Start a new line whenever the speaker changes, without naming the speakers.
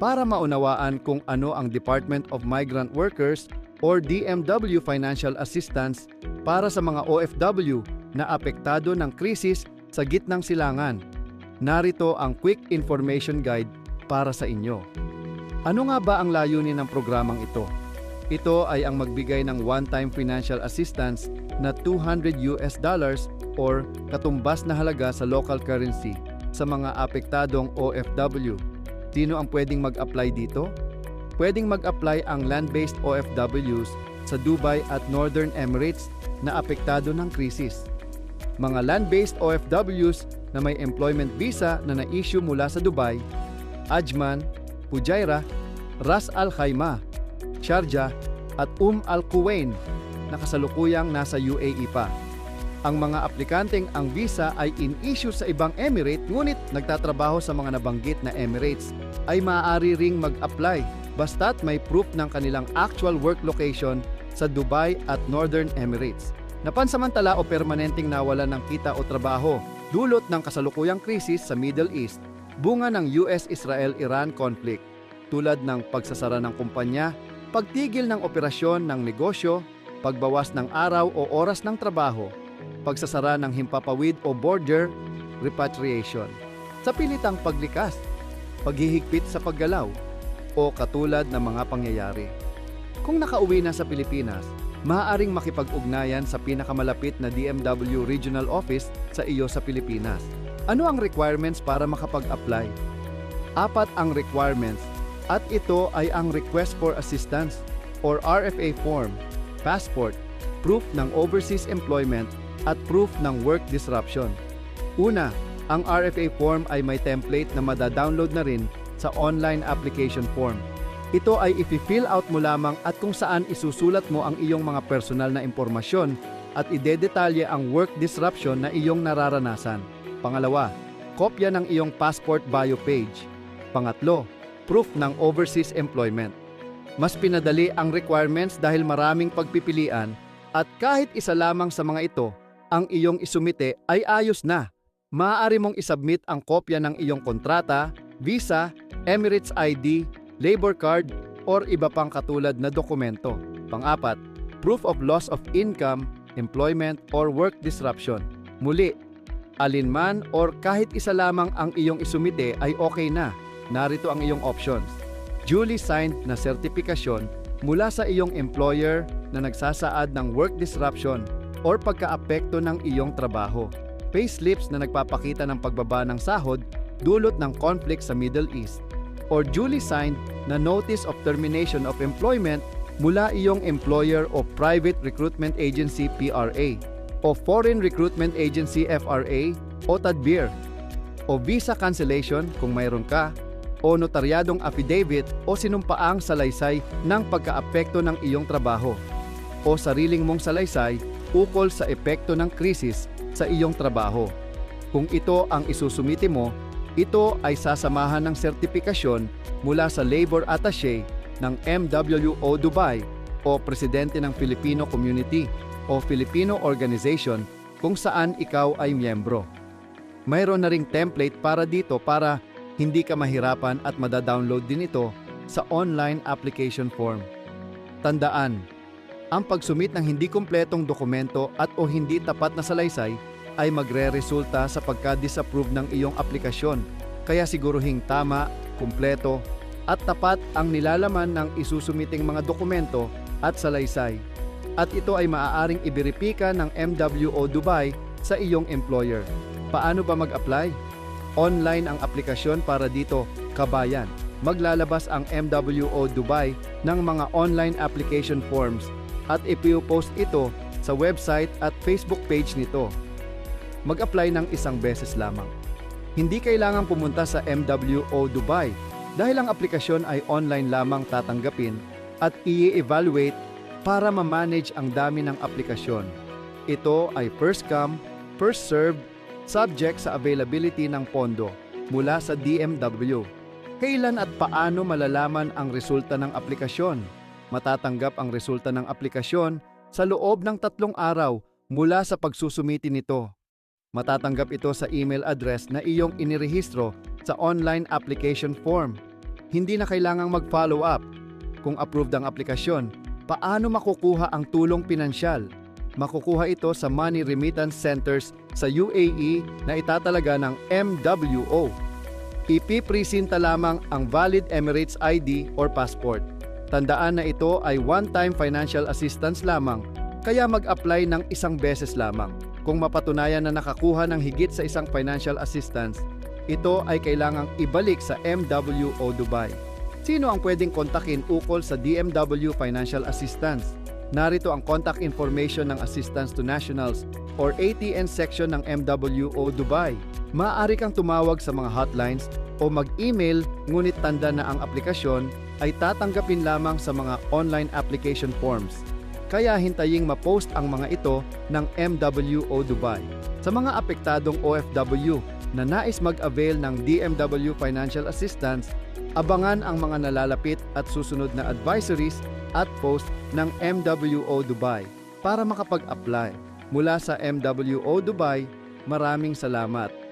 para maunawaan kung ano ang Department of Migrant Workers or DMW Financial Assistance para sa mga OFW na apektado ng krisis sa gitnang silangan. Narito ang Quick Information Guide para sa inyo. Ano nga ba ang layunin ng programang ito? Ito ay ang magbigay ng one-time financial assistance na $200 or katumbas na halaga sa local currency sa mga apektadong OFW. Sino ang pwedeng mag-apply dito? Pwedeng mag-apply ang land-based OFWs sa Dubai at Northern Emirates na apektado ng krisis. Mga land-based OFWs na may employment visa na na-issue mula sa Dubai, Ajman, Fujairah, Ras Al Khaimah, Sharjah at Al Quwain na kasalukuyang nasa UAE pa. Ang mga aplikanteng ang visa ay in-issue sa ibang emirate ngunit nagtatrabaho sa mga nabanggit na emirates ay maaari ring mag-apply basta't may proof ng kanilang actual work location sa Dubai at Northern Emirates. Napansamantala o permanenteng nawalan ng kita o trabaho dulot ng kasalukuyang krisis sa Middle East, bunga ng US-Israel-Iran conflict, tulad ng pagsasara ng kumpanya, pagtigil ng operasyon ng negosyo, pagbawas ng araw o oras ng trabaho, pagsasara ng himpapawid o border repatriation, sa pilitang paglikas, paghihigpit sa paggalaw, o katulad ng mga pangyayari. Kung nakauwi na sa Pilipinas, maaaring makipag-ugnayan sa pinakamalapit na DMW Regional Office sa iyo sa Pilipinas. Ano ang requirements para makapag-apply? 4 ang requirements at ito ay ang Request for Assistance or RFA form, passport, proof ng overseas employment at proof ng work disruption. Una, ang RFA form ay may template na mada-download na rin sa online application form. Ito ay i-fill out mo lamang at kung saan isusulat mo ang iyong mga personal na impormasyon at idedetalye ang work disruption na iyong nararanasan. Pangalawa, kopya ng iyong passport bio page. Pangatlo, proof ng overseas employment. Mas pinadali ang requirements dahil maraming pagpipilian at kahit isa lamang sa mga ito ang iyong isumite ay ayos na. Maaari mong isubmit ang kopya ng iyong kontrata, visa, Emirates ID, labor card, or iba pang katulad na dokumento. Pang-apat, proof of loss of income, employment, or work disruption. Muli, alinman or kahit isa lamang ang iyong isumite ay okay na. Narito ang iyong options. Duly signed na sertifikasyon mula sa iyong employer na nagsasaad ng work disruption or pagkaapekto ng iyong trabaho. Payslips na nagpapakita ng pagbaba ng sahod dulot ng conflict sa Middle East. Or duly signed na Notice of Termination of Employment mula iyong employer o Private Recruitment Agency PRA o Foreign Recruitment Agency FRA o TADBIR o visa cancellation kung mayroon ka o notaryadong affidavit o sinumpaang salaysay ng pagkaapekto ng iyong trabaho o sariling mong salaysay ukol sa epekto ng krisis sa iyong trabaho. Kung ito ang isusumite mo, ito ay sasamahan ng sertifikasyon mula sa Labor Attaché ng MWO Dubai o Presidente ng Filipino Community o Filipino Organization kung saan ikaw ay miyembro. Mayroon na ring template para dito para hindi ka mahirapan at madadownload din ito sa online application form. Tandaan, ang pagsumit ng hindi kumpletong dokumento at o hindi tapat na salaysay ay magre-resulta sa pagka-disapprove ng iyong aplikasyon. Kaya siguruhing tama, kumpleto, at tapat ang nilalaman ng isusumiting mga dokumento at salaysay. At ito ay maaaring iberipika ng MWO Dubai sa iyong employer. Paano ba mag-apply? Online ang aplikasyon para dito, kabayan. Maglalabas ang MWO Dubai ng mga online application forms at ipopost ito sa website at Facebook page nito. Mag-apply ng isang beses lamang. Hindi kailangang pumunta sa MWO Dubai dahil ang aplikasyon ay online lamang tatanggapin at i-evaluate para ma-manage ang dami ng aplikasyon. Ito ay first come, first served, subject sa availability ng pondo mula sa DMW. Kailan at paano malalaman ang resulta ng aplikasyon? Matatanggap ang resulta ng aplikasyon sa loob ng 3 araw mula sa pagsusumiti nito. Matatanggap ito sa email address na iyong inirehistro sa online application form. hindi na kailangang mag-follow up. Kung approved ang aplikasyon, paano makukuha ang tulong pinansyal? Makukuha ito sa money remittance centers sa UAE na itatalaga ng MWO. Ipipresinta lamang ang valid Emirates ID or passport. Tandaan na ito ay one-time financial assistance lamang, kaya mag-apply ng isang beses lamang. Kung mapatunayan na nakakuha ng higit sa isang financial assistance, ito ay kailangang ibalik sa MWO Dubai. Sino ang pwedeng kontakin ukol sa DMW Financial Assistance? Narito ang contact information ng Assistance to Nationals or ATN section ng MWO Dubai. Maaari kang tumawag sa mga hotlines o mag-email, ngunit tanda na ang aplikasyon ay tatanggapin lamang sa mga online application forms. Kaya hintaying ma-post ang mga ito ng MWO Dubai. Sa mga apektadong OFW na nais mag-avail ng DMW Financial Assistance, abangan ang mga nalalapit at susunod na advisories at post ng MWO Dubai para makapag-apply. Mula sa MWO Dubai, maraming salamat.